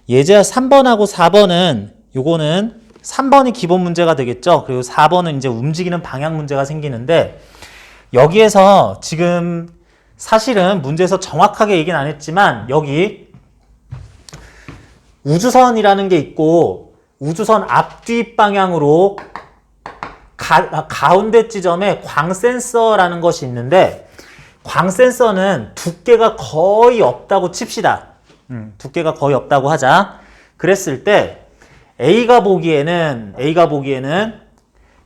예제와 3번하고 4번은 요거는 3번이 기본 문제가 되겠죠. 그리고 4번은 이제 움직이는 방향 문제가 생기는데 여기에서 지금 사실은 문제에서 정확하게 얘기는 안 했지만 여기 우주선이라는 게 있고 우주선 앞뒤 방향으로 가운데 지점에 광센서라는 것이 있는데 광센서는 두께가 거의 없다고 칩시다. 두께가 거의 없다고 하자. 그랬을 때 A가 보기에는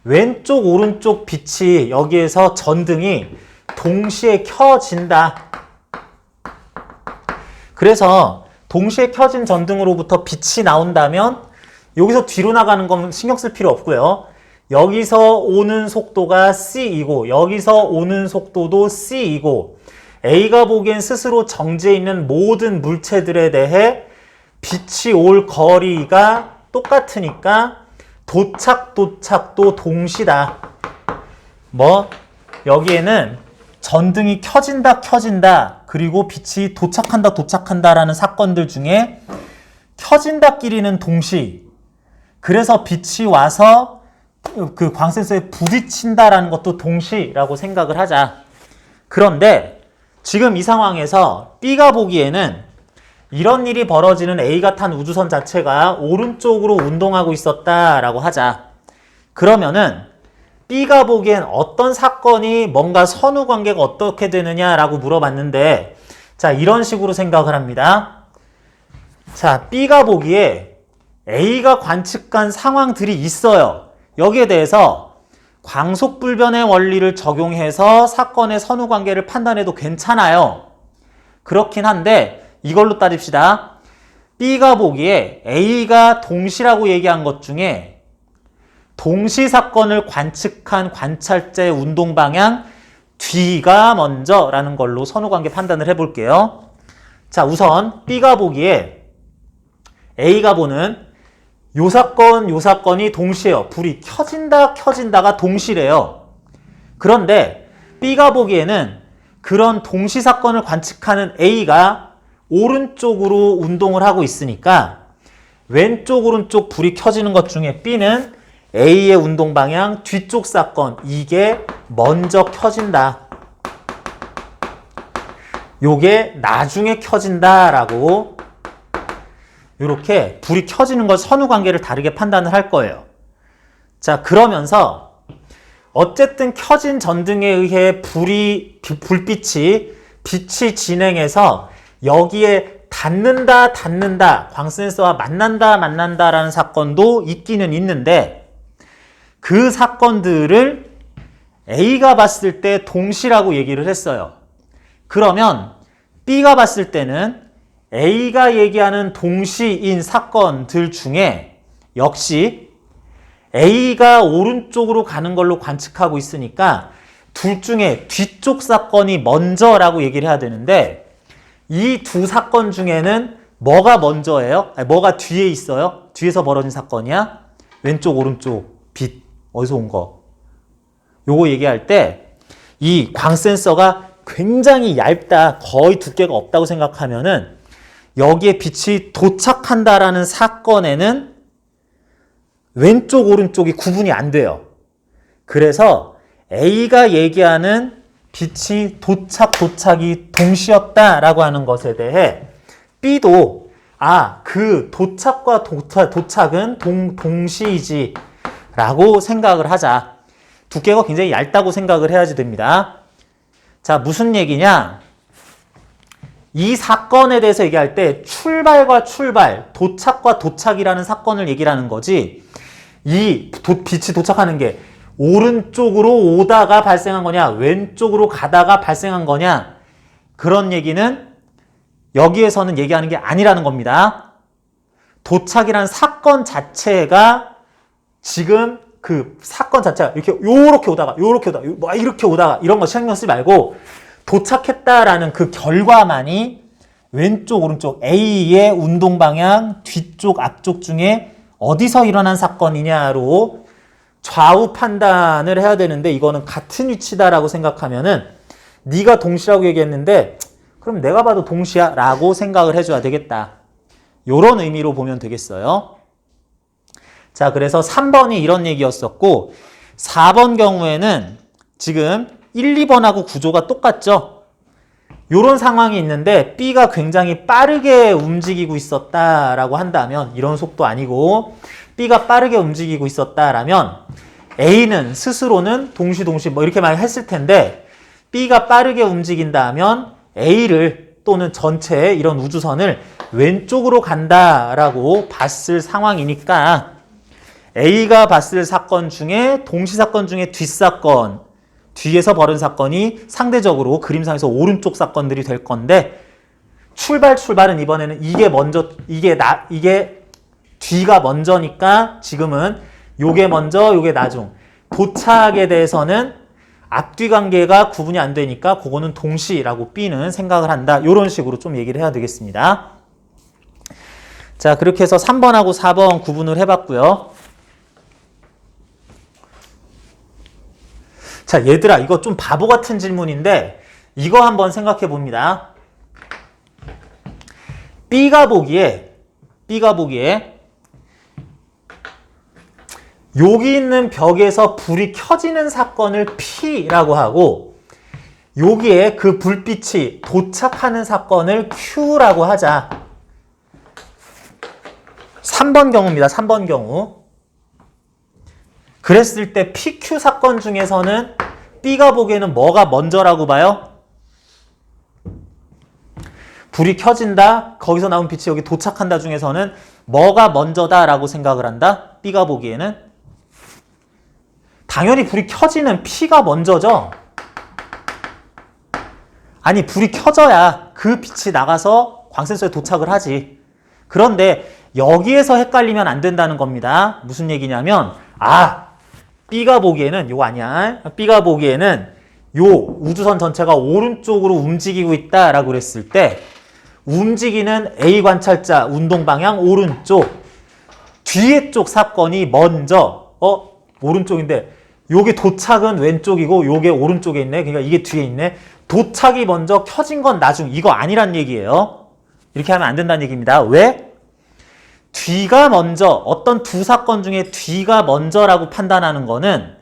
왼쪽 오른쪽 빛이 여기에서 전등이 동시에 켜진다. 그래서 동시에 켜진 전등으로부터 빛이 나온다면 여기서 뒤로 나가는 건 신경 쓸 필요 없고요. 여기서 오는 속도가 C이고 여기서 오는 속도도 C이고 A가 보기엔 스스로 정지해 있는 모든 물체들에 대해 빛이 올 거리가 똑같으니까 도착도 동시다. 여기에는 전등이 켜진다 그리고 빛이 도착한다라는 사건들 중에 켜진다끼리는 동시, 그래서 빛이 와서 그 광센서에 부딪힌다라는 것도 동시라고 생각을 하자. 그런데 지금 이 상황에서 B가 보기에는 이런 일이 벌어지는 A가 탄 우주선 자체가 오른쪽으로 운동하고 있었다라고 하자. 그러면은 B가 보기엔 어떤 사건이 뭔가 선후 관계가 어떻게 되느냐라고 물어봤는데, 자, 이런 식으로 생각을 합니다. 자, B가 보기에 A가 관측한 상황들이 있어요. 여기에 대해서 광속불변의 원리를 적용해서 사건의 선후 관계를 판단해도 괜찮아요. 그렇긴 한데 이걸로 따집시다. B가 보기에 A가 동시라고 얘기한 것 중에 동시 사건을 관측한 관찰자의 운동 방향 뒤가 먼저라는 걸로 선후관계 판단을 해볼게요. 자, 우선 B가 보기에 A가 보는 요 사건이 동시에요. 불이 켜진다가 동시래요. 그런데 B가 보기에는 그런 동시 사건을 관측하는 A가 오른쪽으로 운동을 하고 있으니까 왼쪽 오른쪽 불이 켜지는 것 중에 B는 A의 운동 방향 뒤쪽 사건, 이게 먼저 켜진다. 요게 나중에 켜진다라고 이렇게 불이 켜지는 것 선후 관계를 다르게 판단을 할 거예요. 자, 그러면서 어쨌든 켜진 전등에 의해 빛이 진행해서 여기에 닿는다 광센서와 만난다라는 사건도 있기는 있는데 그 사건들을 A가 봤을 때 동시라고 얘기를 했어요. 그러면 B가 봤을 때는 A가 얘기하는 동시인 사건들 중에 역시 A가 오른쪽으로 가는 걸로 관측하고 있으니까 둘 중에 뒤쪽 사건이 먼저라고 얘기를 해야 되는데 이 두 사건 중에는 뭐가 먼저예요? 아니, 뭐가 뒤에 있어요? 뒤에서 벌어진 사건이야? 왼쪽 오른쪽 빛 어디서 온 거? 요거 얘기할 때 이 광센서가 굉장히 얇다, 거의 두께가 없다고 생각하면은 여기에 빛이 도착한다라는 사건에는 왼쪽 오른쪽이 구분이 안 돼요. 그래서 A가 얘기하는 빛이 도착이 동시였다라고 하는 것에 대해 B도 그 도착과 도착은 동시이지 라고 생각을 하자. 두께가 굉장히 얇다고 생각을 해야지 됩니다. 자, 무슨 얘기냐? 이 사건에 대해서 얘기할 때 출발과 출발, 도착과 도착이라는 사건을 얘기를 하는 거지, 이 빛이 도착하는 게 오른쪽으로 오다가 발생한 거냐, 왼쪽으로 가다가 발생한 거냐, 그런 얘기는 여기에서는 얘기하는 게 아니라는 겁니다. 도착이라는 사건 자체가 지금 그 사건 자체가 이렇게 요렇게 오다가 이런 거 신경 쓰지 말고 도착했다라는 그 결과만이 왼쪽 오른쪽 A의 운동 방향 뒤쪽 앞쪽 중에 어디서 일어난 사건이냐로 좌우 판단을 해야 되는데, 이거는 같은 위치다라고 생각하면은 네가 동시라고 얘기했는데 그럼 내가 봐도 동시야 라고 생각을 해줘야 되겠다. 요런 의미로 보면 되겠어요. 자, 그래서 3번이 이런 얘기였었고 4번 경우에는 지금 1, 2번하고 구조가 똑같죠? 요런 상황이 있는데 B가 굉장히 빠르게 움직이고 있었다라고 한다면 이런 속도 아니고 B가 빠르게 움직이고 있었다라면 A는 스스로는 동시 뭐 이렇게 막 했을 텐데 B가 빠르게 움직인다 하면 A를 또는 전체 이런 우주선을 왼쪽으로 간다라고 봤을 상황이니까 A가 봤을 사건 중에 동시 사건 중에 뒷사건, 뒤에서 벌어진 사건이 상대적으로 그림상에서 오른쪽 사건들이 될 건데 출발은 이번에는 이게 뒤가 먼저니까 지금은 요게 먼저, 요게 나중. 도착에 대해서는 앞뒤 관계가 구분이 안 되니까 그거는 동시라고 B는 생각을 한다. 이런 식으로 좀 얘기를 해야 되겠습니다. 자, 그렇게 해서 3번하고 4번 구분을 해봤고요. 자, 얘들아, 이거 좀 바보 같은 질문인데 이거 한번 생각해 봅니다. B가 보기에 여기 있는 벽에서 불이 켜지는 사건을 P라고 하고 여기에 그 불빛이 도착하는 사건을 Q라고 하자. 3번 경우입니다. 3번 경우. 그랬을 때 PQ 사건 중에서는 B가 보기에는 뭐가 먼저라고 봐요? 불이 켜진다. 거기서 나온 빛이 여기 도착한다 중에서는 뭐가 먼저다라고 생각을 한다? B가 보기에는 당연히 불이 켜지는 P가 먼저죠. 아니, 불이 켜져야 그 빛이 나가서 광센서에 도착을 하지. 그런데 여기에서 헷갈리면 안 된다는 겁니다. 무슨 얘기냐면 B가 보기에는 요거 아니야. B가 보기에는 요 우주선 전체가 오른쪽으로 움직이고 있다라고 그랬을 때 움직이는 A 관찰자 운동 방향 오른쪽 뒤에 쪽 사건이 먼저 오른쪽인데 요게 도착은 왼쪽이고 요게 오른쪽에 있네. 그러니까 이게 뒤에 있네. 도착이 먼저 켜진 건 나중. 이거 아니란 얘기예요. 이렇게 하면 안 된다는 얘기입니다. 왜? 뒤가 먼저 어떤 두 사건 중에 뒤가 먼저라고 판단하는 거는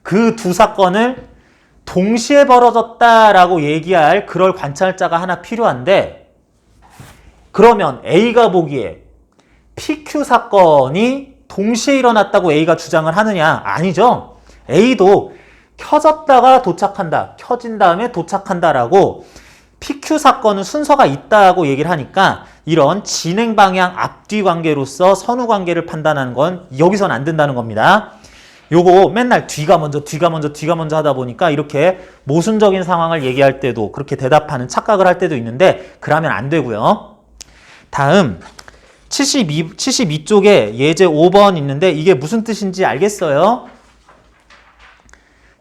그 두 사건을 동시에 벌어졌다라고 얘기할 그럴 관찰자가 하나 필요한데 그러면 A가 보기에 PQ 사건이 동시에 일어났다고 A가 주장을 하느냐? 아니죠. A도 켜졌다가 도착한다. 켜진 다음에 도착한다라고 PQ 사건은 순서가 있다고 얘기를 하니까 이런 진행 방향 앞뒤 관계로서 선후 관계를 판단하는 건 여기서는 안 된다는 겁니다. 요거 맨날 뒤가 먼저 하다 보니까 이렇게 모순적인 상황을 얘기할 때도 그렇게 대답하는 착각을 할 때도 있는데 그러면 안 되고요. 다음 72쪽에 예제 5번 있는데 이게 무슨 뜻인지 알겠어요?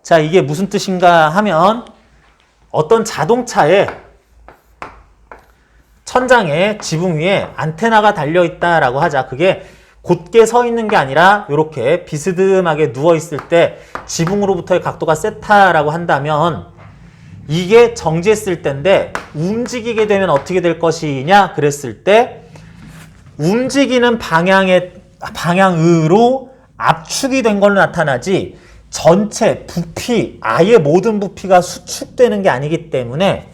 자, 이게 무슨 뜻인가 하면 어떤 자동차에 천장에 지붕 위에 안테나가 달려있다라고 하자. 그게 곧게 서 있는 게 아니라 이렇게 비스듬하게 누워있을 때 지붕으로부터의 각도가 세타라고 한다면 이게 정지했을 때인데 움직이게 되면 어떻게 될 것이냐 그랬을 때 움직이는 방향으로 압축이 된 걸로 나타나지 전체 부피, 아예 모든 부피가 수축되는 게 아니기 때문에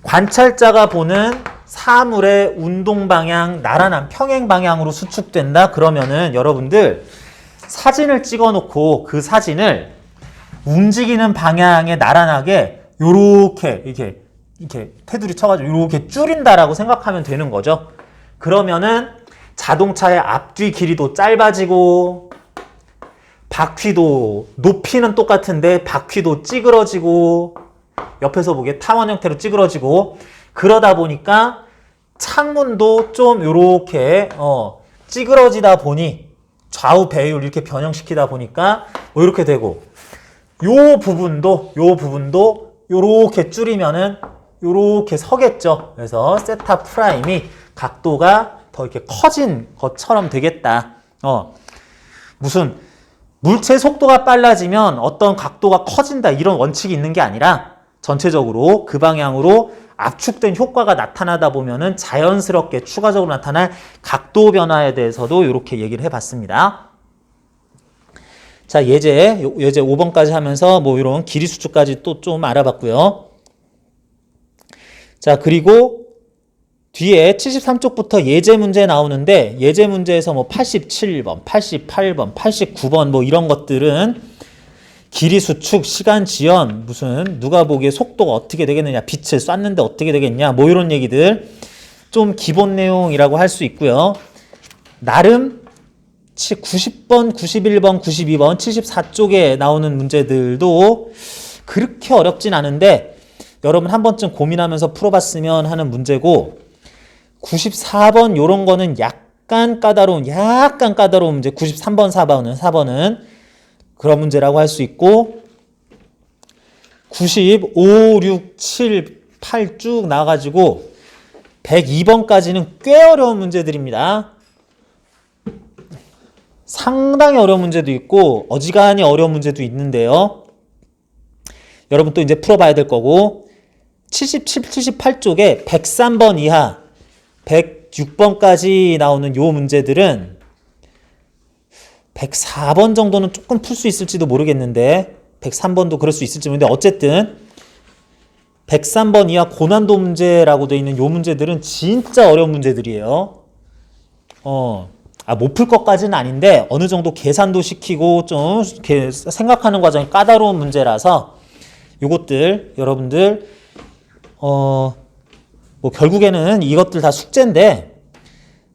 관찰자가 보는 사물의 운동 방향, 나란한 평행 방향으로 수축된다? 그러면은 여러분들 사진을 찍어 놓고 그 사진을 움직이는 방향에 나란하게 이렇게 테두리 쳐가지고 이렇게 줄인다라고 생각하면 되는 거죠. 그러면은 자동차의 앞뒤 길이도 짧아지고 바퀴도 높이는 똑같은데 바퀴도 찌그러지고 옆에서 보기에 타원 형태로 찌그러지고 그러다 보니까 창문도 좀 요렇게 찌그러지다 보니 좌우 배율 이렇게 변형시키다 보니까 뭐 이렇게 되고 요 부분도 요렇게 줄이면은 요렇게 서겠죠. 그래서 세타 프라임이 각도가 더 이렇게 커진 것처럼 되겠다. 무슨 물체 속도가 빨라지면 어떤 각도가 커진다 이런 원칙이 있는 게 아니라 전체적으로 그 방향으로 압축된 효과가 나타나다 보면은 자연스럽게 추가적으로 나타날 각도 변화에 대해서도 이렇게 얘기를 해봤습니다. 자, 예제 5번까지 하면서 뭐 이런 길이 수축까지 또 좀 알아봤고요. 자, 그리고 뒤에 73쪽부터 예제 문제 나오는데 예제 문제에서 뭐 87번, 88번, 89번 뭐 이런 것들은 길이 수축, 시간 지연, 무슨 누가 보기에 속도가 어떻게 되겠느냐, 빛을 쐈는데 어떻게 되겠냐, 뭐 이런 얘기들 좀 기본 내용이라고 할 수 있고요. 나름 90번, 91번, 92번, 74쪽에 나오는 문제들도 그렇게 어렵진 않은데 여러분 한 번쯤 고민하면서 풀어봤으면 하는 문제고 94번 요런 거는 약간 까다로운 문제 93번, 4번은 그런 문제라고 할 수 있고 95, 6, 7, 8 쭉 나와가지고 102번까지는 꽤 어려운 문제들입니다. 상당히 어려운 문제도 있고 어지간히 어려운 문제도 있는데요. 여러분 또 이제 풀어봐야 될 거고 77, 78쪽에 103번 이하 106번까지 나오는 요 문제들은 104번 정도는 조금 풀 수 있을지도 모르겠는데 103번도 그럴 수 있을지 모르겠는데 어쨌든 103번 이하 고난도 문제라고 되어 있는 요 문제들은 진짜 어려운 문제들이에요. 못 풀 것까지는 아닌데 어느 정도 계산도 시키고 좀 이렇게 생각하는 과정이 까다로운 문제라서 요것들 여러분들 뭐 결국에는 이것들 다 숙제인데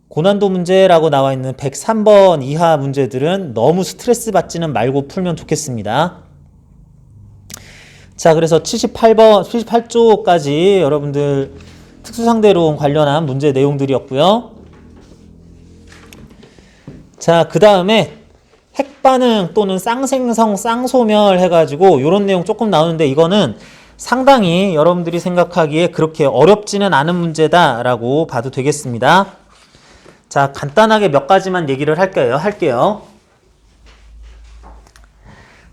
고난도 문제라고 나와 있는 103번 이하 문제들은 너무 스트레스 받지는 말고 풀면 좋겠습니다. 자, 그래서 78쪽까지 여러분들 특수상대론 관련한 문제 내용들이었고요. 자, 그 다음에 핵반응 또는 쌍생성, 쌍소멸 해가지고 이런 내용 조금 나오는데 이거는 상당히 여러분들이 생각하기에 그렇게 어렵지는 않은 문제다라고 봐도 되겠습니다. 자, 간단하게 몇 가지만 얘기를 할게요.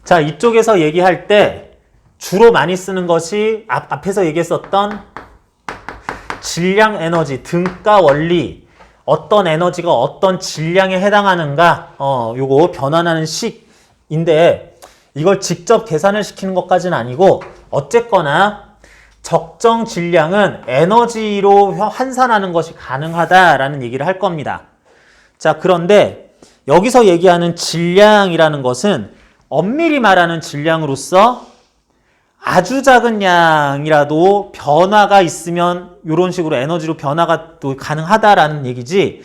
자, 이쪽에서 얘기할 때 주로 많이 쓰는 것이 앞에서 얘기했었던 질량 에너지, 등가 원리, 어떤 에너지가 어떤 질량에 해당하는가, 요거 변환하는 식인데 이걸 직접 계산을 시키는 것까지는 아니고 어쨌거나 적정 질량은 에너지로 환산하는 것이 가능하다라는 얘기를 할 겁니다. 자, 그런데 여기서 얘기하는 질량이라는 것은 엄밀히 말하는 질량으로서 아주 작은 양이라도 변화가 있으면 이런 식으로 에너지로 변화가 또 가능하다라는 얘기지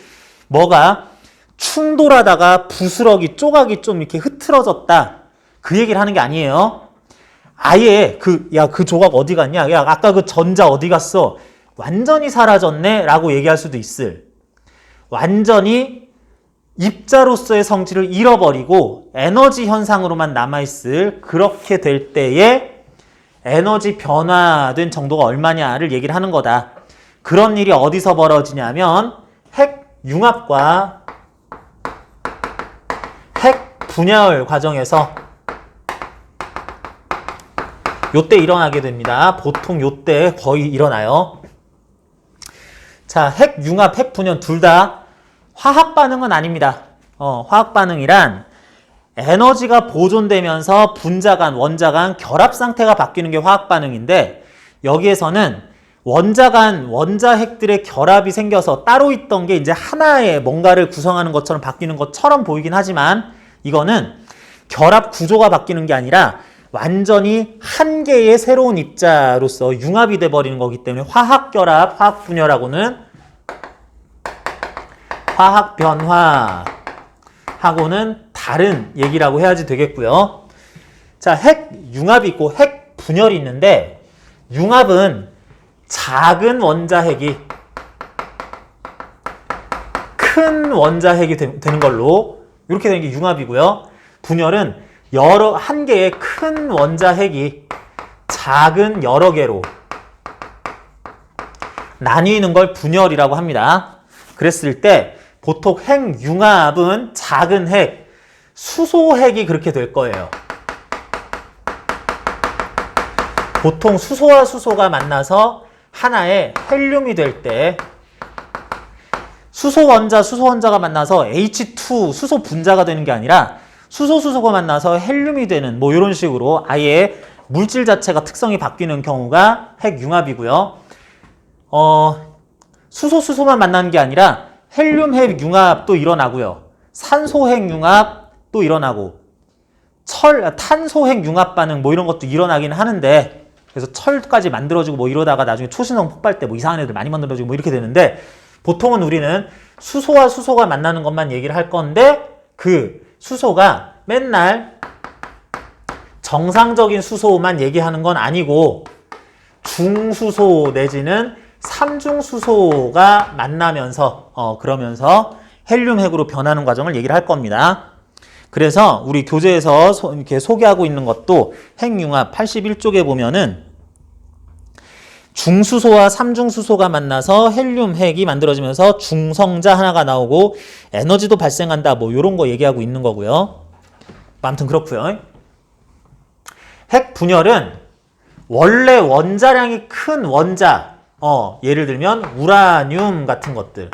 뭐가 충돌하다가 부스러기, 조각이 좀 이렇게 흐트러졌다 그 얘기를 하는 게 아니에요. 아예 그 조각 어디 갔냐? 야, 아까 그 전자 어디 갔어? 완전히 사라졌네? 라고 얘기할 수도 있을. 완전히 입자로서의 성질을 잃어버리고 에너지 현상으로만 남아있을 그렇게 될 때에 에너지 변화된 정도가 얼마냐를 얘기를 하는 거다. 그런 일이 어디서 벌어지냐면 핵 융합과 핵 분열 과정에서 요때 일어나게 됩니다. 보통 요때 거의 일어나요. 자, 핵 융합, 핵 분열 둘 다 화학 반응은 아닙니다. 화학 반응이란 에너지가 보존되면서 분자 간, 원자 간 결합 상태가 바뀌는 게 화학 반응인데 여기에서는 원자 간, 원자 핵들의 결합이 생겨서 따로 있던 게 이제 하나의 뭔가를 구성하는 것처럼 바뀌는 것처럼 보이긴 하지만 이거는 결합 구조가 바뀌는 게 아니라 완전히 한 개의 새로운 입자로서 융합이 돼버리는 거기 때문에 화학 결합, 화학 분열하고는 화학 변화하고는 다른 얘기라고 해야지 되겠고요. 자, 핵 융합이 있고 핵 분열이 있는데 융합은 작은 원자핵이 큰 원자핵이 되는 걸로 이렇게 되는 게 융합이고요. 분열은 한 개의 큰 원자핵이 작은 여러 개로 나뉘는 걸 분열이라고 합니다. 그랬을 때 보통 핵 융합은 작은 핵, 수소핵이 그렇게 될 거예요. 보통 수소와 수소가 만나서 하나의 헬륨이 될 때 수소원자가 만나서 H2 수소 분자가 되는 게 아니라 수소가 만나서 헬륨이 되는 뭐 이런 식으로 아예 물질 자체가 특성이 바뀌는 경우가 핵융합이고요. 수소만 만나는 게 아니라 헬륨 핵융합도 일어나고요. 산소 핵융합도 일어나고 탄소 핵융합 반응 뭐 이런 것도 일어나긴 하는데 그래서 철까지 만들어지고 뭐 이러다가 나중에 초신성 폭발 때 뭐 이상한 애들 많이 만들어지고 뭐 이렇게 되는데 보통은 우리는 수소가 만나는 것만 얘기를 할 건데 그 수소가 맨날 정상적인 수소만 얘기하는 건 아니고 중수소 내지는 삼중수소가 만나면서 그러면서 헬륨 핵으로 변하는 과정을 얘기를 할 겁니다. 그래서 우리 교재에서 이렇게 소개하고 있는 것도 핵융합 81쪽에 보면은 중수소와 삼중수소가 만나서 헬륨 핵이 만들어지면서 중성자 하나가 나오고 에너지도 발생한다 뭐 이런 거 얘기하고 있는 거고요. 아무튼 그렇고요. 핵 분열은 원래 원자량이 큰 원자 예를 들면 우라늄 같은 것들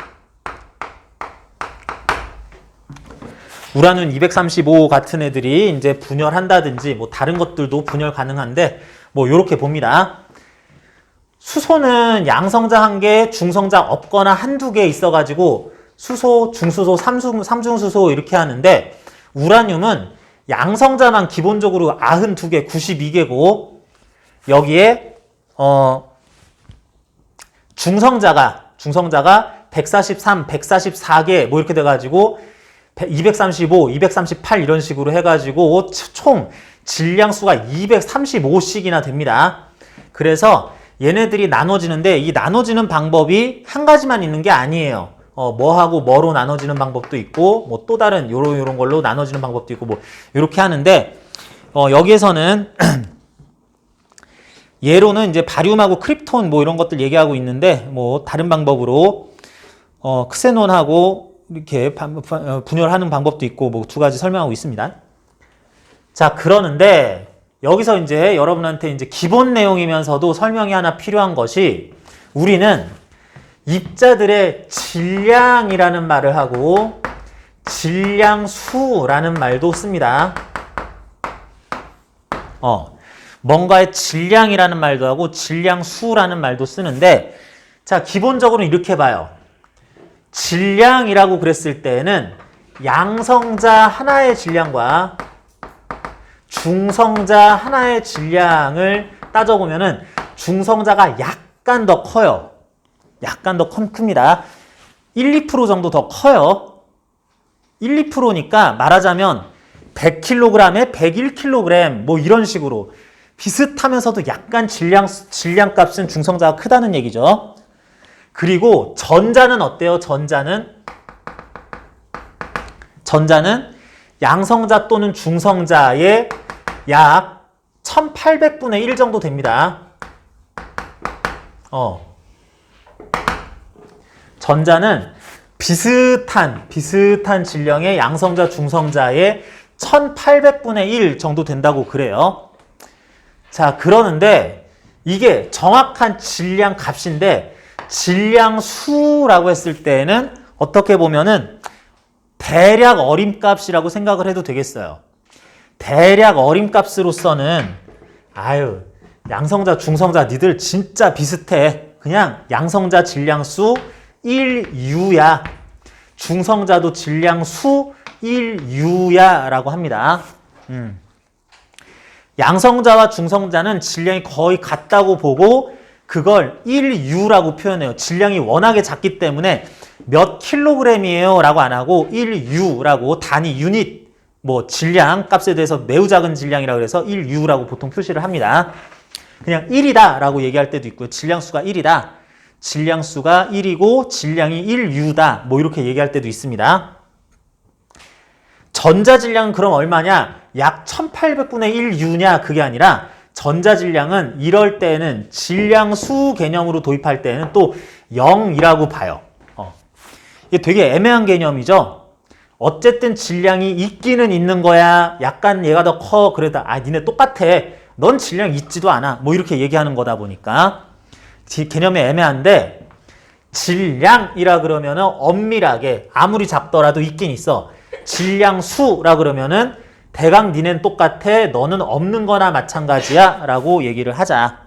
우라늄 235 같은 애들이 이제 분열한다든지 뭐 다른 것들도 분열 가능한데 뭐 요렇게 봅니다. 수소는 양성자 1개, 중성자 없거나 한두 개 있어가지고 수소, 중수소, 삼중수소 이렇게 하는데 우라늄은 양성자만 기본적으로 92개, 92개고 여기에 중성자가 143, 144개 뭐 이렇게 돼가지고 235, 238 이런 식으로 해가지고 총 질량수가 235씩이나 됩니다. 그래서 얘네들이 나눠지는데 이 나눠지는 방법이 한 가지만 있는 게 아니에요. 뭐하고 뭐로 나눠지는 방법도 있고 뭐 또 다른 요런 걸로 나눠지는 방법도 있고 뭐 이렇게 하는데 여기에서는 예로는 이제 바륨하고 크립톤 뭐 이런 것들 얘기하고 있는데 뭐 다른 방법으로 크세논하고 이렇게 분열하는 방법도 있고 뭐 두 가지 설명하고 있습니다. 자, 그러는데 여기서 이제 여러분한테 이제 기본 내용이면서도 설명이 하나 필요한 것이 우리는 입자들의 질량이라는 말을 하고 질량수라는 말도 씁니다. 뭔가의 질량이라는 말도 하고 질량수라는 말도 쓰는데 자, 기본적으로 이렇게 봐요. 질량이라고 그랬을 때는 양성자 하나의 질량과 중성자 하나의 질량을 따져보면은 중성자가 약간 더 커요. 약간 더 큽니다. 1, 2% 정도 더 커요. 1, 2%니까 말하자면 100kg에 101kg 뭐 이런 식으로 비슷하면서도 약간 질량값은 중성자가 크다는 얘기죠. 그리고 전자는 어때요? 전자는 양성자 또는 중성자의 약 1800분의 1 정도 됩니다. 전자는 비슷한 질량의 양성자, 중성자의 1800분의 1 정도 된다고 그래요. 자, 그러는데 이게 정확한 질량 값인데 질량수라고 했을 때는 어떻게 보면은 대략 어림값이라고 생각을 해도 되겠어요. 대략 어림값으로서는 양성자, 중성자 니들 진짜 비슷해. 그냥 양성자 질량수 1U야. 중성자도 질량수 1U야 라고 합니다. 양성자와 중성자는 질량이 거의 같다고 보고 그걸 1U라고 표현해요. 질량이 워낙에 작기 때문에 몇 킬로그램이에요 라고 안 하고 1U라고 단위 유닛 뭐 질량 값에 대해서 매우 작은 질량이라고 해서 1U라고 보통 표시를 합니다. 그냥 1이다 라고 얘기할 때도 있고요. 질량수가 1이다. 질량수가 1이고 질량이 1U다. 뭐 이렇게 얘기할 때도 있습니다. 전자질량은 그럼 얼마냐? 약 1800분의 1U냐? 그게 아니라 전자질량은 이럴 때는 질량수 개념으로 도입할 때는 또 0이라고 봐요. 이게 되게 애매한 개념이죠. 어쨌든 질량이 있기는 있는 거야. 약간 얘가 더 커. 그러다 니네 똑같아. 넌 질량 있지도 않아. 뭐 이렇게 얘기하는 거다 보니까 개념이 애매한데 질량이라 그러면은 엄밀하게 아무리 작더라도 있긴 있어. 질량수라 그러면은 대강 니넨 똑같아. 너는 없는 거나 마찬가지야. 라고 얘기를 하자.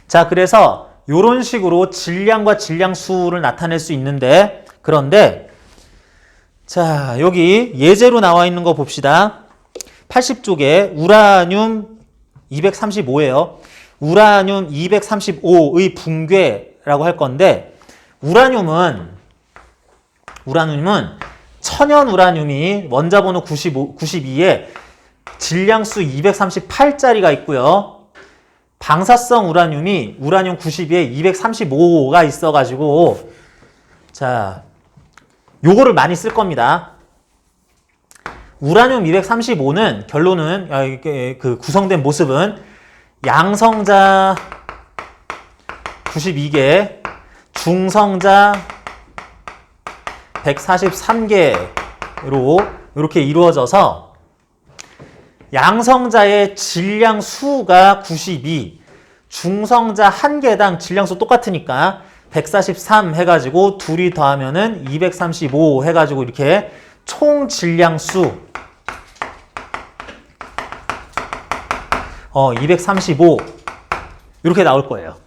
자, 그래서 요런 식으로 질량과 질량수를 나타낼 수 있는데 그런데 자, 여기 예제로 나와 있는 거 봅시다. 80쪽에 우라늄 235예요. 우라늄 235의 붕괴라고 할 건데 우라늄은 천연 우라늄이 원자번호 92에 질량수 238짜리가 있고요. 방사성 우라늄이 우라늄 92에 235가 있어가지고 자, 요거를 많이 쓸 겁니다. 우라늄 235는 결론은 그 구성된 모습은 양성자 92개, 중성자 143개로 이렇게 이루어져서 양성자의 질량수가 92, 중성자 1개당 질량수 똑같으니까 143 해가지고 둘이 더하면은 235 해가지고 이렇게 총 질량수 235 이렇게 나올 거예요.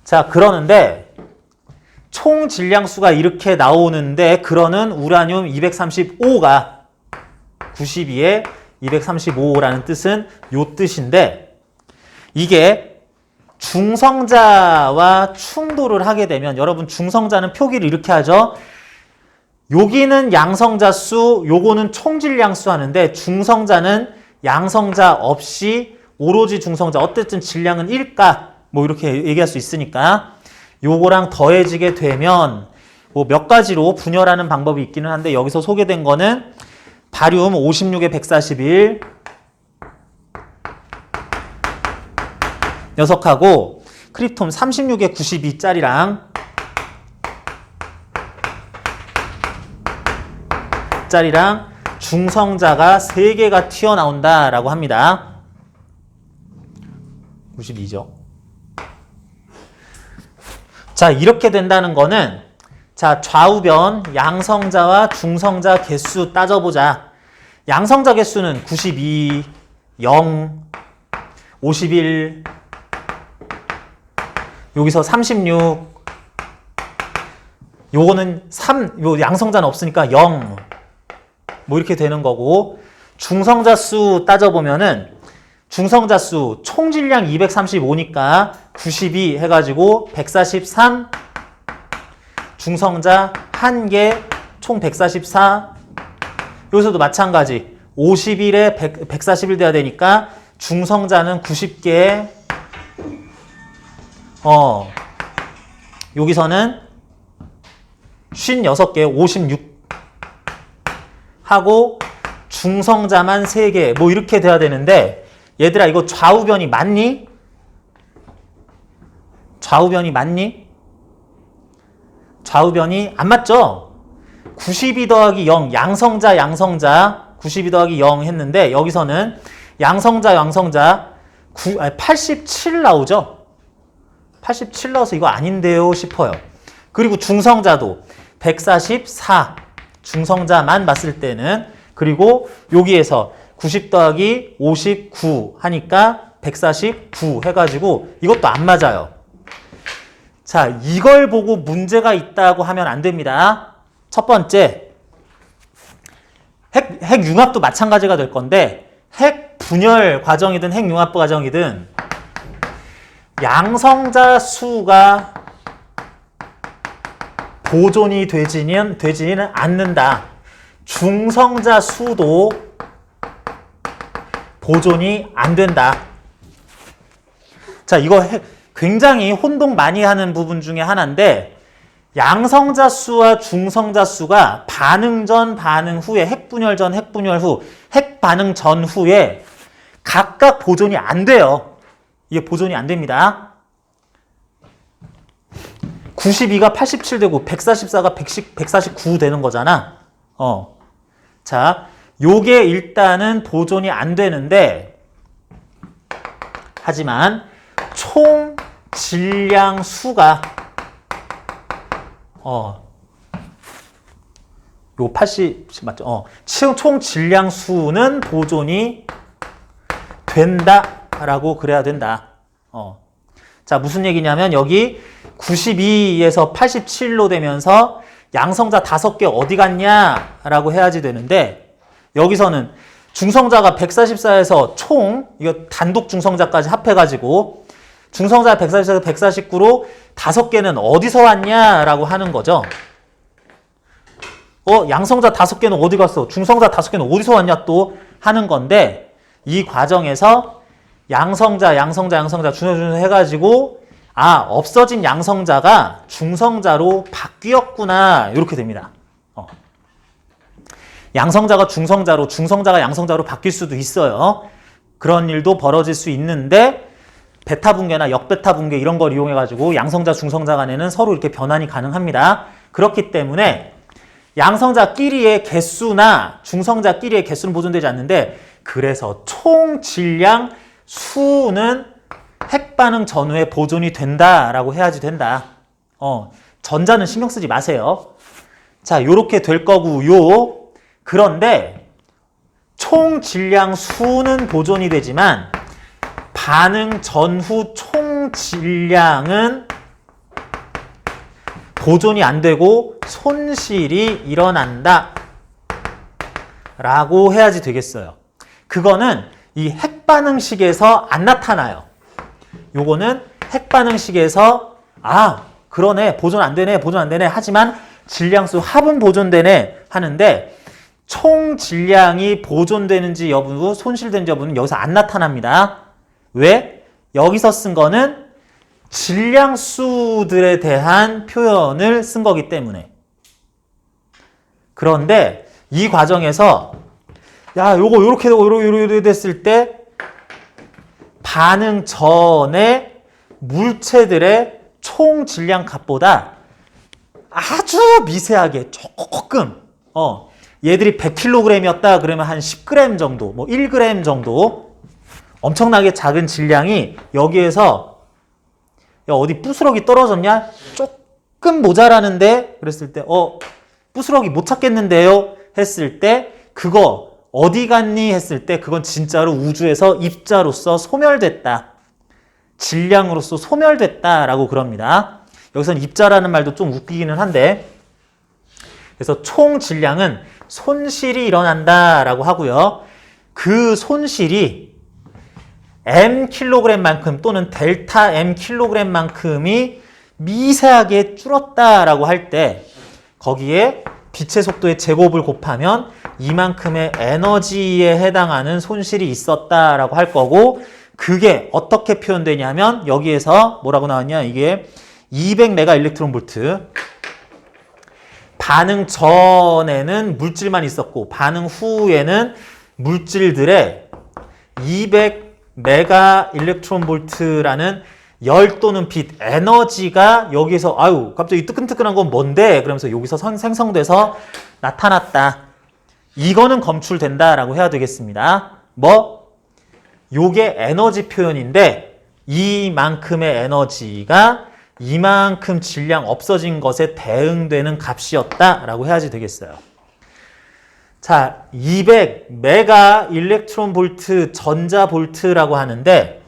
자, 그러는데 총 질량수가 이렇게 나오는데 그러는 우라늄 235가 92에 235라는 뜻은 요 뜻인데 이게 중성자와 충돌을 하게 되면 여러분 중성자는 표기를 이렇게 하죠. 여기는 양성자 수, 요거는 총질량수 하는데 중성자는 양성자 없이 오로지 중성자 어쨌든 질량은 1가 뭐 이렇게 얘기할 수 있으니까 요거랑 더해지게 되면 뭐 몇 가지로 분열하는 방법이 있기는 한데 여기서 소개된 거는 바륨 56에 141 녀석하고 크립톰 36에 92짜리랑 중성자가 3개가 튀어나온다라고 합니다. 92죠. 자, 이렇게 된다는 거는 자, 좌우변 양성자와 중성자 개수 따져보자. 양성자 개수는 92, 0, 51, 여기서 36, 요거는 3, 요 양성자는 없으니까 0, 뭐 이렇게 되는 거고, 중성자 수 따져보면은 중성자 수 총질량 235니까 92 해가지고 143, 중성자 1개 총 144, 여기서도 마찬가지 51에 141 돼야 되니까 중성자는 90개, 여기서는 56개 56 하고 중성자만 3개 뭐 이렇게 돼야 되는데 얘들아 이거 좌우변이 맞니? 좌우변이 맞니? 좌우변이 안 맞죠? 92 더하기 0 양성자 92 더하기 0 했는데 여기서는 양성자 87 나오죠? 87 나와서 이거 아닌데요 싶어요. 그리고 중성자도 144 중성자만 봤을 때는 그리고 여기에서 90 더하기 59 하니까 149 해가지고 이것도 안 맞아요. 자, 이걸 보고 문제가 있다고 하면 안 됩니다. 첫 번째, 핵융합도 마찬가지가 될 건데 핵 분열 과정이든 핵융합 과정이든 양성자 수가 보존이 되지는 않는다. 중성자 수도 보존이 안 된다. 자, 이거 굉장히 혼동 많이 하는 부분 중에 하나인데 양성자 수와 중성자 수가 반응 전, 반응 후에, 핵분열 전, 핵분열 후, 핵반응 전 후에 각각 보존이 안 돼요. 이게 보존이 안 됩니다. 92가 87 되고 144가 149 되는 거잖아. 자, 요게 일단은 보존이 안 되는데 하지만 총 질량 수가 요 80 맞죠? 총 질량 수는 보존이 된다라고 그래야 된다. 자, 무슨 얘기냐면 여기 92에서 87로 되면서 양성자 5개 어디 갔냐라고 해야지 되는데 여기서는 중성자가 144에서 총 이거 단독 중성자까지 합해가지고 중성자 144에서 149로 5개는 어디서 왔냐라고 하는 거죠. 양성자 5개는 어디 갔어? 중성자 5개는 어디서 왔냐 또 하는 건데 이 과정에서 양성자 중성자 해가지고 없어진 양성자가 중성자로 바뀌었구나 이렇게 됩니다. 양성자가 중성자로 중성자가 양성자로 바뀔 수도 있어요. 그런 일도 벌어질 수 있는데 베타 붕괴나 역베타 붕괴 이런 걸 이용해가지고 양성자 중성자 간에는 서로 이렇게 변환이 가능합니다. 그렇기 때문에 양성자끼리의 개수나 중성자끼리의 개수는 보존되지 않는데 그래서 총 질량 수는 핵반응 전후에 보존이 된다라고 해야지 된다. 전자는 신경 쓰지 마세요. 자, 요렇게 될 거고요. 그런데 총 질량 수는 보존이 되지만 반응 전후 총 질량은 보존이 안 되고 손실이 일어난다 라고 해야지 되겠어요. 그거는 이 핵반응식에서 안 나타나요. 요거는 핵반응식에서 그러네 보존 안 되네 하지만 질량수 합은 보존되네 하는데 총 질량이 보존되는지 여부 손실된 여부는 여기서 안 나타납니다. 왜? 여기서 쓴 거는 질량수들에 대한 표현을 쓴 거기 때문에. 그런데 이 과정에서 요거 요렇게 되고 요렇게 됐을 때 반응 전에 물체들의 총 질량 값보다 아주 미세하게 조금 얘들이 100kg이었다 그러면 한 10g 정도, 1g 정도 엄청나게 작은 질량이 여기에서 어디 부스러기 떨어졌냐? 조금 모자라는데 그랬을 때 부스러기 못 찾겠는데요? 했을 때 그거 어디 갔니? 했을 때 그건 진짜로 우주에서 입자로서 소멸됐다. 질량으로서 소멸됐다라고 그럽니다. 여기서는 입자라는 말도 좀 웃기기는 한데 그래서 총 질량은 손실이 일어난다라고 하고요. 그 손실이 mkg만큼 또는 델타 mkg만큼이 미세하게 줄었다라고 할 때 거기에 빛의 속도의 제곱을 곱하면 이만큼의 에너지에 해당하는 손실이 있었다라고 할 거고 그게 어떻게 표현되냐면 여기에서 뭐라고 나왔냐 이게 200메가 일렉트론 볼트 반응 전에는 물질만 있었고 반응 후에는 물질들의 200메가 일렉트론 볼트라는 열 또는 빛 에너지가 여기서 갑자기 뜨끈뜨끈한 건 뭔데? 그러면서 여기서 생성돼서 나타났다. 이거는 검출된다라고 해야 되겠습니다. 요게 에너지 표현인데 이만큼의 에너지가 이만큼 질량 없어진 것에 대응되는 값이었다라고 해야지 되겠어요. 자, 200메가 일렉트론 볼트 전자 볼트라고 하는데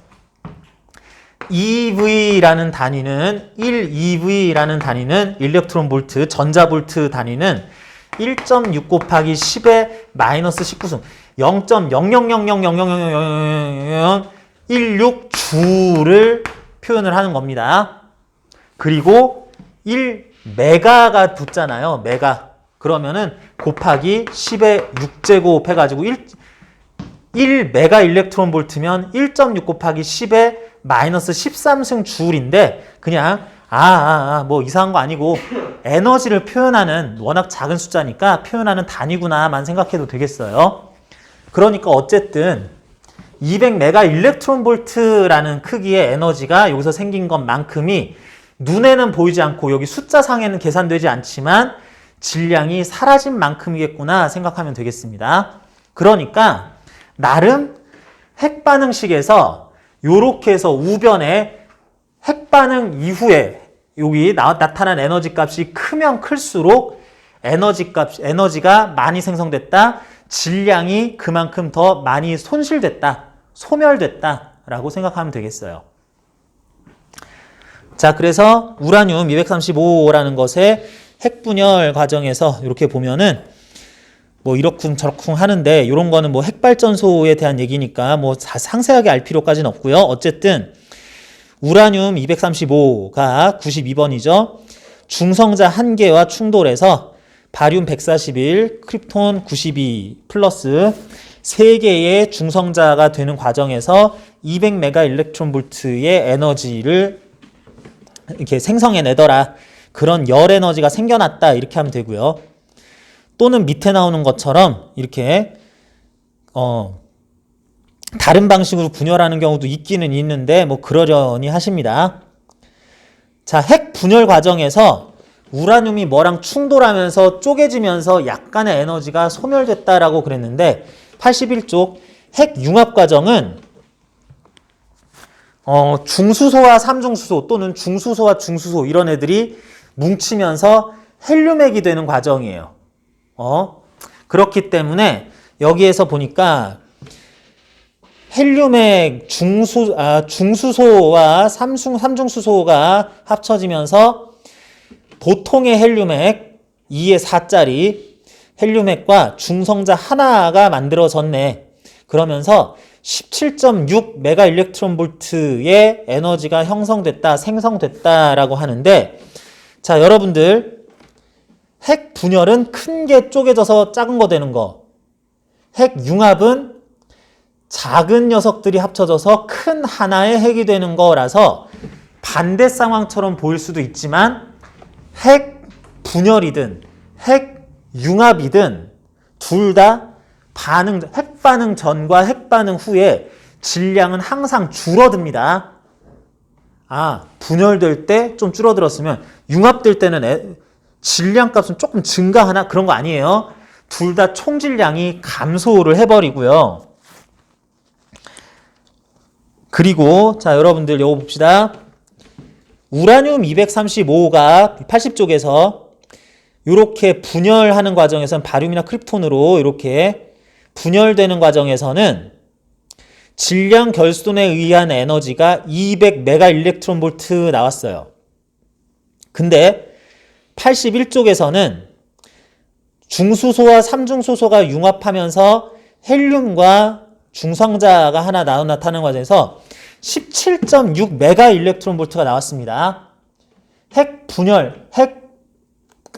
EV라는 단위는 1EV라는 단위는 일렉트론 볼트 전자 볼트 단위는 1.6 곱하기 10의 마이너스 19승 0.00000000016 주를 표현을 하는 겁니다. 그리고 1메가가 붙잖아요. 메가. 그러면은 곱하기 10의 6제곱 해가지고 1메가 일렉트론 볼트면 1.6 곱하기 10의 마이너스 13승 줄인데 그냥 뭐 이상한 거 아니고 에너지를 표현하는 워낙 작은 숫자니까 표현하는 단위구나만 생각해도 되겠어요. 그러니까 어쨌든 200메가 일렉트론 볼트라는 크기의 에너지가 여기서 생긴 것만큼이 눈에는 보이지 않고 여기 숫자상에는 계산되지 않지만 질량이 사라진 만큼이겠구나 생각하면 되겠습니다. 그러니까 나름 핵반응식에서 요렇게 해서 우변에 핵반응 이후에 여기 나타난 에너지 값이 크면 클수록 에너지가 많이 생성됐다. 질량이 그만큼 더 많이 손실됐다. 소멸됐다. 라고 생각하면 되겠어요. 자, 그래서 우라늄 235라는 것의 핵분열 과정에서 이렇게 보면은 뭐 이러쿵 저러쿵 하는데 이런 거는 뭐 핵발전소에 대한 얘기니까 뭐 상세하게 알 필요까지는 없고요. 어쨌든 우라늄 235가 92번이죠. 중성자 1개와 충돌해서 바륨 141, 크립톤 92 플러스 3개의 중성자가 되는 과정에서 200메가 일렉트론 볼트의 에너지를 이렇게 생성해내더라. 그런 열 에너지가 생겨났다. 이렇게 하면 되고요. 또는 밑에 나오는 것처럼 이렇게 다른 방식으로 분열하는 경우도 있기는 있는데 뭐 그러려니 하십니다. 자, 핵 분열 과정에서 우라늄이 뭐랑 충돌하면서 쪼개지면서 약간의 에너지가 소멸됐다라고 그랬는데 81쪽 핵 융합 과정은 중수소와 삼중수소 또는 중수소와 중수소 이런 애들이 뭉치면서 헬륨핵이 되는 과정이에요. 그렇기 때문에 여기에서 보니까 헬륨핵 중수소와 삼중수소가 합쳐지면서 보통의 헬륨핵 2의 4짜리 헬륨핵과 중성자 하나가 만들어졌네. 그러면서 17.6 메가 일렉트론 볼트의 에너지가 형성됐다, 생성됐다라고 하는데, 자, 여러분들 핵 분열은 큰 게 쪼개져서 작은 거 되는 거. 핵 융합은 작은 녀석들이 합쳐져서 큰 하나의 핵이 되는 거라서 반대 상황처럼 보일 수도 있지만 핵 분열이든 핵 융합이든 둘 다 핵 반응 전과 핵 반응 후에 질량은 항상 줄어듭니다. 분열될 때 좀 줄어들었으면 융합될 때는 질량 값은 조금 증가하나? 그런 거 아니에요. 둘 다 총질량이 감소를 해버리고요. 그리고 자, 여러분들 요거 봅시다. 우라늄 235가 80쪽에서 이렇게 분열하는 과정에서는 바륨이나 크립톤으로 이렇게 분열되는 과정에서는 질량 결손에 의한 에너지가 200 메가 일렉트론 볼트 나왔어요. 근데 81쪽에서는 중수소와 삼중수소가 융합하면서 헬륨과 중성자가 하나 나타나는 과정에서 17.6 메가 일렉트론 볼트가 나왔습니다. 핵 분열, 핵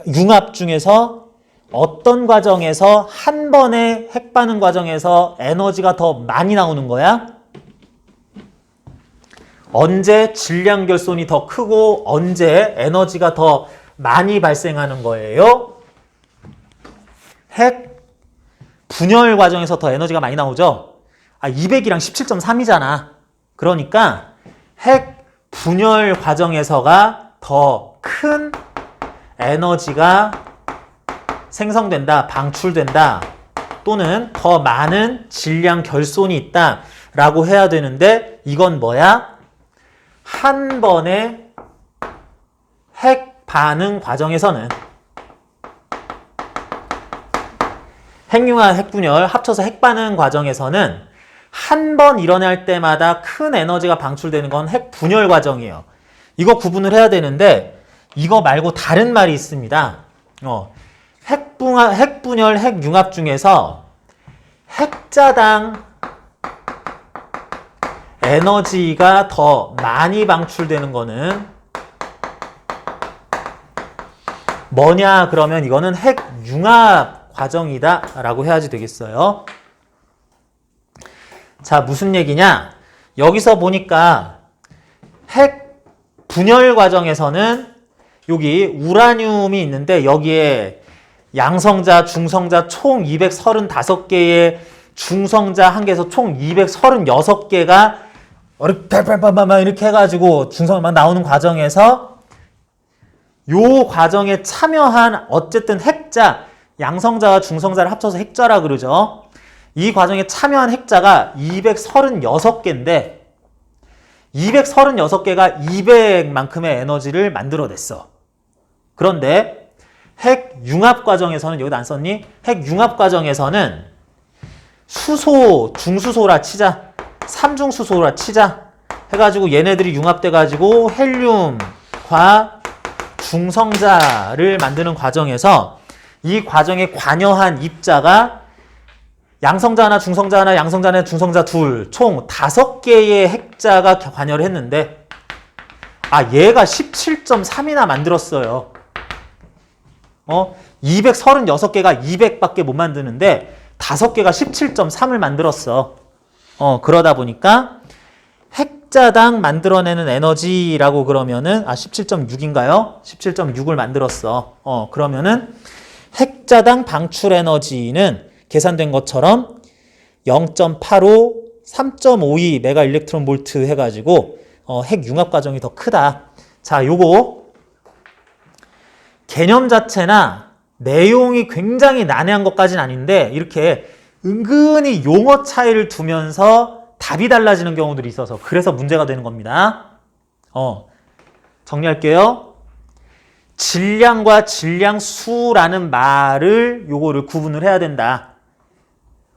융합 중에서 어떤 과정에서 한 번의 핵 반응 과정에서 에너지가 더 많이 나오는 거야? 언제 질량 결손이 더 크고 언제 에너지가 더 많이 발생하는 거예요? 핵 분열 과정에서 더 에너지가 많이 나오죠? 200이랑 17.3이잖아. 그러니까 핵 분열 과정에서가 더 큰 에너지가 생성된다, 방출된다, 또는 더 많은 질량 결손이 있다라고 해야 되는데 이건 뭐야? 한 번의 핵 반응 과정에서는 핵융합, 핵분열 합쳐서 핵 반응 과정에서는 한 번 일어날 때마다 큰 에너지가 방출되는 건 핵 분열 과정이에요. 이거 구분을 해야 되는데 이거 말고 다른 말이 있습니다. 핵분열, 핵융합 중에서 핵자당 에너지가 더 많이 방출되는 거는 뭐냐? 그러면 이거는 핵융합 과정이다 라고 해야지 되겠어요. 자, 무슨 얘기냐? 여기서 보니까 핵 분열 과정에서는 여기 우라늄이 있는데 여기에 양성자, 중성자 총 235개의 중성자 한 개에서 총 236개가 이렇게 해가지고 중성이 막 나오는 과정에서 요 과정에 참여한 어쨌든 핵자, 양성자와 중성자를 합쳐서 핵자라 그러죠. 이 과정에 참여한 핵자가 236개인데 236개가 200만큼의 에너지를 만들어냈어. 그런데 핵 융합 과정에서는, 여기다 안 썼니? 핵 융합 과정에서는 수소, 중수소라 치자. 삼중수소라 치자. 해가지고 얘네들이 융합돼가지고 헬륨과 중성자를 만드는 과정에서 이 과정에 관여한 입자가 양성자 하나, 중성자 하나, 양성자 하나, 중성자 둘, 총 5개의 핵자가 관여를 했는데, 얘가 17.3이나 만들었어요. 236개가 200밖에 못 만드는데, 5개가 17.3을 만들었어. 그러다 보니까, 핵자당 만들어내는 에너지라고 그러면은, 17.6인가요? 17.6을 만들었어. 그러면은, 핵자당 방출 에너지는 계산된 것처럼 0.85, 3.52 메가 일렉트론 볼트 해가지고 핵 융합 과정이 더 크다. 자, 요거 개념 자체나 내용이 굉장히 난해한 것까지는 아닌데 이렇게 은근히 용어 차이를 두면서 답이 달라지는 경우들이 있어서 그래서 문제가 되는 겁니다. 정리할게요. 질량과 질량수라는 말을 요거를 구분을 해야 된다.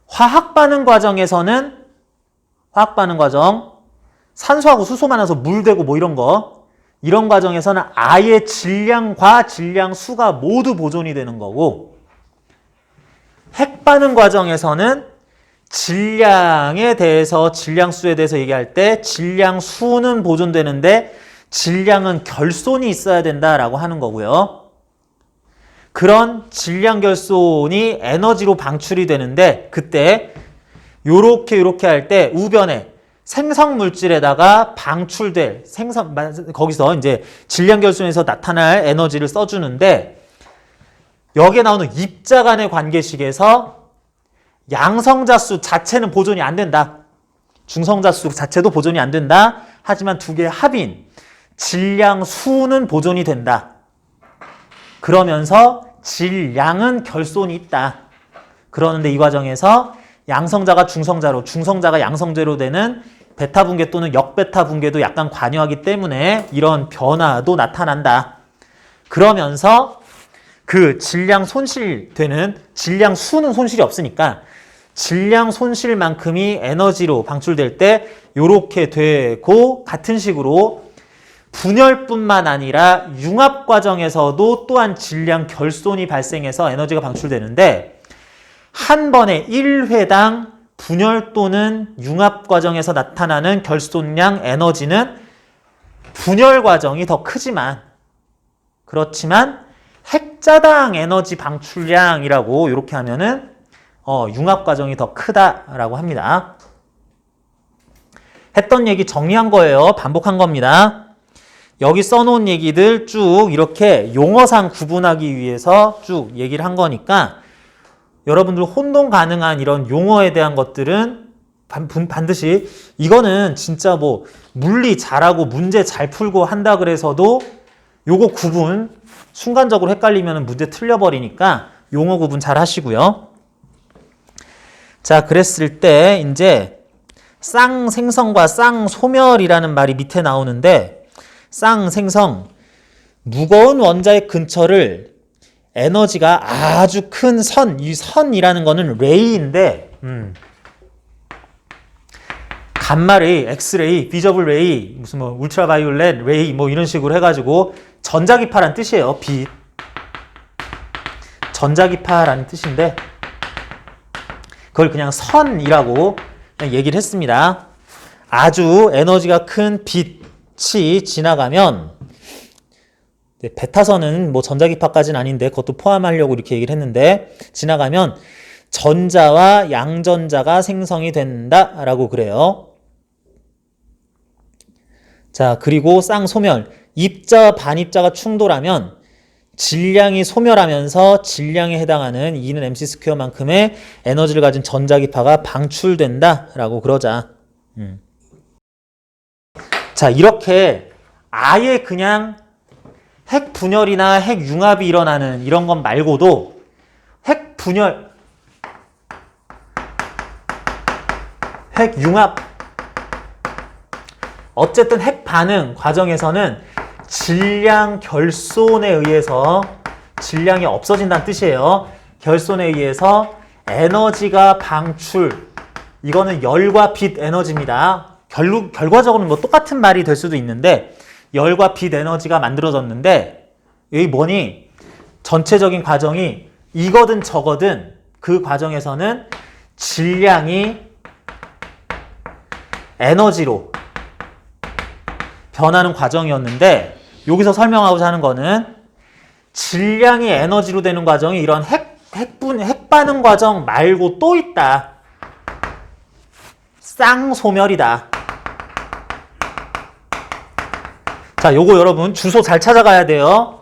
화학 반응 과정에서는 화학 반응 과정 산소하고 수소 만나서 물 되고 뭐 이런 과정에서는 아예 질량과 질량수가 모두 보존이 되는 거고, 핵 반응 과정에서는 질량에 대해서 질량수에 대해서 얘기할 때 질량수는 보존되는데 질량은 결손이 있어야 된다라고 하는 거고요. 그런 질량 결손이 에너지로 방출이 되는데 그때 요렇게 할 때 우변에 생성 물질에다가 방출될 거기서 이제 질량 결손에서 나타날 에너지를 써주는데 여기에 나오는 입자 간의 관계식에서 양성자 수 자체는 보존이 안 된다. 중성자 수 자체도 보존이 안 된다. 하지만 두 개의 합인 질량 수는 보존이 된다. 그러면서 질량은 결손이 있다. 그러는데 이 과정에서 양성자가 중성자로, 중성자가 양성제로 되는 베타 붕괴 또는 역베타 붕괴도 약간 관여하기 때문에 이런 변화도 나타난다. 그러면서 그 질량 손실되는 질량 수는 손실이 없으니까 질량 손실만큼이 에너지로 방출될 때 요렇게 되고 같은 식으로 분열뿐만 아니라 융합 과정에서도 또한 질량 결손이 발생해서 에너지가 방출되는데 한 번에 1회당 분열 또는 융합 과정에서 나타나는 결손량 에너지는 분열 과정이 더 크지만 그렇지만 핵자당 에너지 방출량이라고 이렇게 하면은 융합 과정이 더 크다라고 합니다. 했던 얘기 정리한 거예요. 반복한 겁니다. 여기 써놓은 얘기들 쭉 이렇게 용어상 구분하기 위해서 쭉 얘기를 한 거니까 여러분들 혼동 가능한 이런 용어에 대한 것들은 반드시 이거는 진짜 뭐 물리 잘하고 문제 잘 풀고 한다 그래서도 요거 구분 순간적으로 헷갈리면 문제 틀려버리니까 용어 구분 잘 하시고요. 자, 그랬을 때 이제 쌍생성과 쌍소멸이라는 말이 밑에 나오는데 쌍생성, 무거운 원자의 근처를 에너지가 아주 큰 선, 이 선이라는 거는 레이인데 감마레이, 엑스레이, 비저블 레이, 무슨 뭐 울트라바이올렛 레이 뭐 이런 식으로 해가지고 전자기파란 뜻이에요. 빛. 전자기파라는 뜻인데 그걸 그냥 선이라고 그냥 얘기를 했습니다. 아주 에너지가 큰 빛이 지나가면 베타선은 뭐 전자기파까지는 아닌데 그것도 포함하려고 이렇게 얘기를 했는데 지나가면 전자와 양전자가 생성이 된다라고 그래요. 자, 그리고 쌍소멸, 입자와 반입자가 충돌하면 질량이 소멸하면서 질량에 해당하는 E는 MC 스퀘어만큼의 에너지를 가진 전자기파가 방출된다라고 그러자. 자, 이렇게 아예 그냥 핵 분열이나 핵 융합이 일어나는 이런 것 말고도 핵 분열, 핵 융합, 어쨌든 핵 반응 과정에서는 질량 결손에 의해서 질량이 없어진다는 뜻이에요. 결손에 의해서 에너지가 방출, 이거는 열과 빛 에너지입니다. 결과적으로는 뭐 똑같은 말이 될 수도 있는데 열과 빛 에너지가 만들어졌는데 여기 뭐니? 전체적인 과정이 이거든 저거든 그 과정에서는 질량이 에너지로 변하는 과정이었는데 여기서 설명하고자 하는 거는 질량이 에너지로 되는 과정이 이런 핵 반응 과정 말고 또 있다. 쌍소멸이다. 자, 요거 여러분 주소 잘 찾아가야 돼요.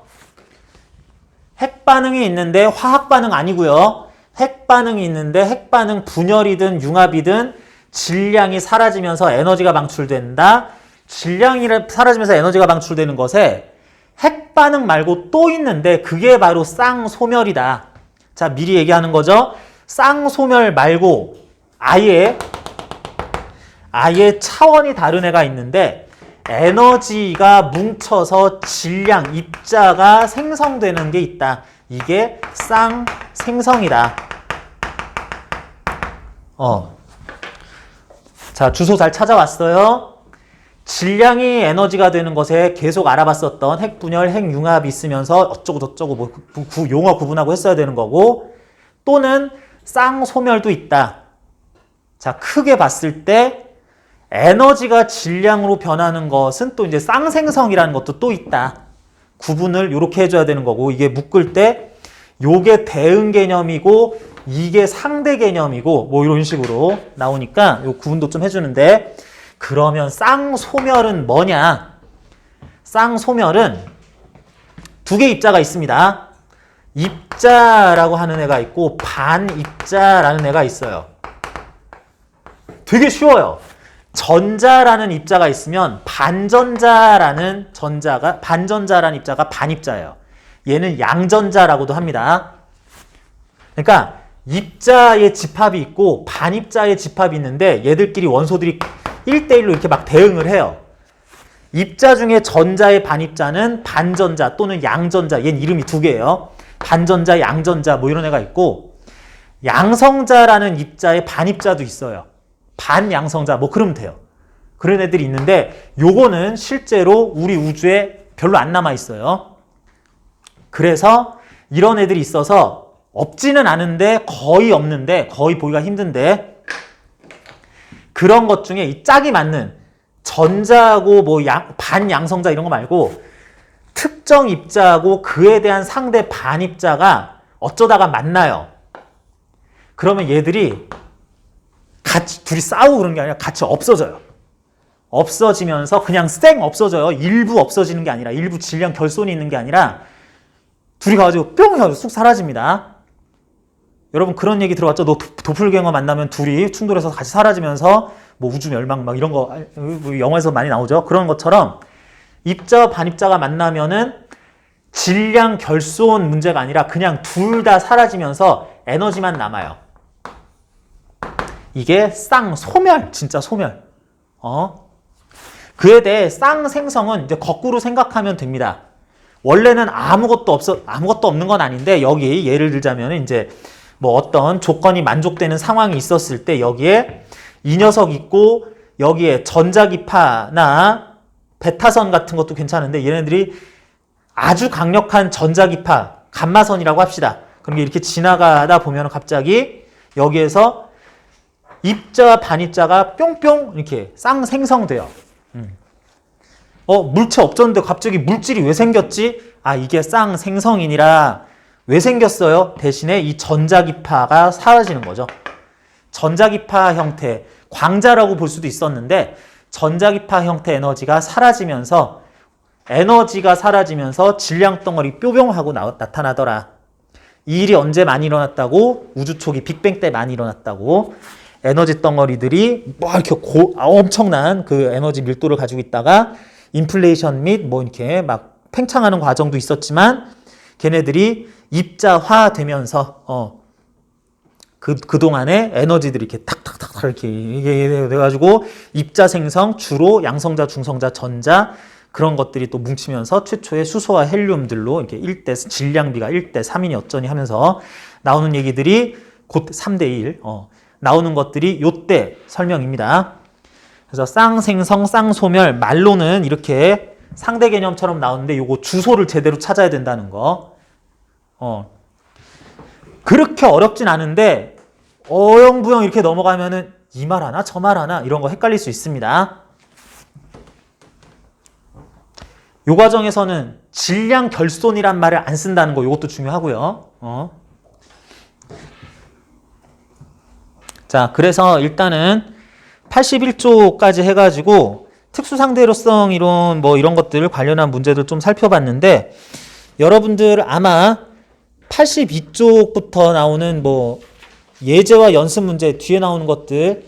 핵 반응이 있는데 화학 반응 아니고요. 핵 반응이 있는데 핵 반응 분열이든 융합이든 질량이 사라지면서 에너지가 방출된다. 질량이 사라지면서 에너지가 방출되는 것에 핵 반응 말고 또 있는데 그게 바로 쌍소멸이다. 자, 미리 얘기하는 거죠. 쌍소멸 말고 아예 차원이 다른 애가 있는데 에너지가 뭉쳐서 질량, 입자가 생성되는 게 있다. 이게 쌍생성이다. 자, 주소 잘 찾아왔어요. 질량이 에너지가 되는 것에 계속 알아봤었던 핵분열, 핵융합이 있으면서 어쩌고 저쩌고 뭐 용어 구분하고 했어야 되는 거고, 또는 쌍소멸도 있다. 자, 크게 봤을 때 에너지가 질량으로 변하는 것은 또 이제 쌍생성이라는 것도 또 있다. 구분을 이렇게 해줘야 되는 거고, 이게 묶을 때 요게 대응 개념이고 이게 상대 개념이고 뭐 이런 식으로 나오니까 요 구분도 좀 해주는데, 그러면 쌍소멸은 뭐냐? 쌍소멸은 두 개의 입자가 있습니다. 입자라고 하는 애가 있고 반입자라는 애가 있어요. 되게 쉬워요. 전자라는 입자가 있으면 반전자라는 입자가 반입자예요. 얘는 양전자라고도 합니다. 그러니까 입자의 집합이 있고 반입자의 집합이 있는데 얘들끼리 원소들이 1대1로 이렇게 막 대응을 해요. 입자 중에 전자의 반입자는 반전자 또는 양전자, 얘는 이름이 두 개예요. 반전자, 양전자 뭐 이런 애가 있고, 양성자라는 입자의 반입자도 있어요. 반양성자 뭐 그러면 돼요. 그런 애들이 있는데 요거는 실제로 우리 우주에 별로 안 남아 있어요. 그래서 이런 애들이 있어서 없지는 않은데 거의 없는데, 거의 보기가 힘든데, 그런 것 중에 이 짝이 맞는 전자하고 뭐 반양성자 이런 거 말고 특정 입자하고 그에 대한 상대 반입자가 어쩌다가 만나요. 그러면 얘들이 같이 둘이 싸우고 그런 게 아니라 같이 없어져요. 없어지면서 그냥 쌩 없어져요. 일부 없어지는 게 아니라, 일부 질량 결손이 있는 게 아니라 둘이 가가지고 뿅 하고 쑥 사라집니다. 여러분 그런 얘기 들어봤죠? 도플갱어 만나면 둘이 충돌해서 같이 사라지면서 뭐 우주 멸망 막 이런 거 영화에서 많이 나오죠? 그런 것처럼 입자와 반입자가 만나면은 질량 결손 문제가 아니라 그냥 둘 다 사라지면서 에너지만 남아요. 이게 쌍소멸, 진짜 소멸. 그에 대해 쌍생성은 이제 거꾸로 생각하면 됩니다. 원래는 아무것도 없는 건 아닌데, 여기 예를 들자면 이제 뭐 어떤 조건이 만족되는 상황이 있었을 때 여기에 이 녀석 있고 여기에 전자기파나 베타선 같은 것도 괜찮은데, 얘네들이 아주 강력한 전자기파, 감마선이라고 합시다. 그럼 이렇게 지나가다 보면 갑자기 여기에서 입자와 반입자가 뿅뿅 이렇게 쌍생성돼요. 물체 없었는데 갑자기 물질이 왜 생겼지? 아, 이게 쌍생성이니라. 왜 생겼어요? 대신에 이 전자기파가 사라지는 거죠. 전자기파 형태, 광자라고 볼 수도 있었는데 전자기파 형태 에너지가 사라지면서 질량 덩어리 뾰병하고 나타나더라. 이 일이 언제 많이 일어났다고? 우주 초기 빅뱅 때 많이 일어났다고. 에너지 덩어리들이 뭐 이렇게 엄청난 그 에너지 밀도를 가지고 있다가 인플레이션 및 뭐 이렇게 막 팽창하는 과정도 있었지만 걔네들이 입자화되면서 그동안에 에너지들이 이렇게 탁탁탁 이렇게 돼가지고 입자 생성, 주로 양성자, 중성자, 전자 그런 것들이 또 뭉치면서 최초의 수소와 헬륨들로 이렇게 1대, 질량비가 1대 3이니 어쩌니 하면서 나오는 얘기들이 곧 3대 1, 나오는 것들이 요때 설명입니다. 그래서 쌍생성, 쌍소멸, 말로는 이렇게 상대 개념처럼 나오는데 요거 주소를 제대로 찾아야 된다는 거. 그렇게 어렵진 않은데 어영부영 이렇게 넘어가면은 이 말 하나 저 말 하나 이런 거 헷갈릴 수 있습니다. 요 과정에서는 질량 결손이란 말을 안 쓴다는 거 이것도 중요하고요. 자, 그래서 일단은 81조까지 해가지고 특수상대로성 이론 뭐 이런 것들 관련한 문제들 좀 살펴봤는데 여러분들 아마 82쪽부터 나오는 뭐 예제와 연습 문제 뒤에 나오는 것들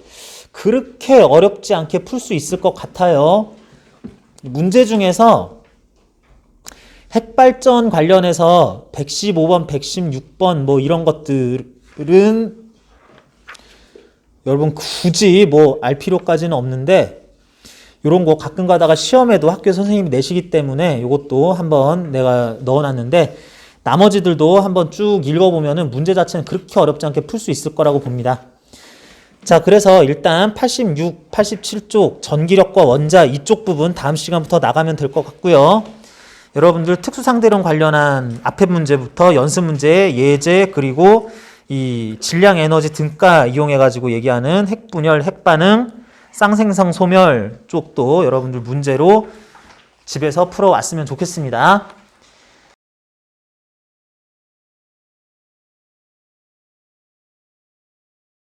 그렇게 어렵지 않게 풀 수 있을 것 같아요. 문제 중에서 핵발전 관련해서 115번, 116번 뭐 이런 것들은 여러분 굳이 뭐 알 필요까지는 없는데 이런 거 가끔 가다가 시험에도 학교 선생님이 내시기 때문에 이것도 한번 내가 넣어놨는데 나머지들도 한번 쭉 읽어보면은 문제 자체는 그렇게 어렵지 않게 풀 수 있을 거라고 봅니다. 자, 그래서 일단 86, 87쪽 전기력과 원자 이쪽 부분 다음 시간부터 나가면 될 것 같고요. 여러분들 특수상대론 관련한 앞에 문제부터 연습 문제, 예제, 그리고 이 질량 에너지 등가 이용해가지고 얘기하는 핵분열, 핵반응, 쌍생성 소멸 쪽도 여러분들 문제로 집에서 풀어왔으면 좋겠습니다.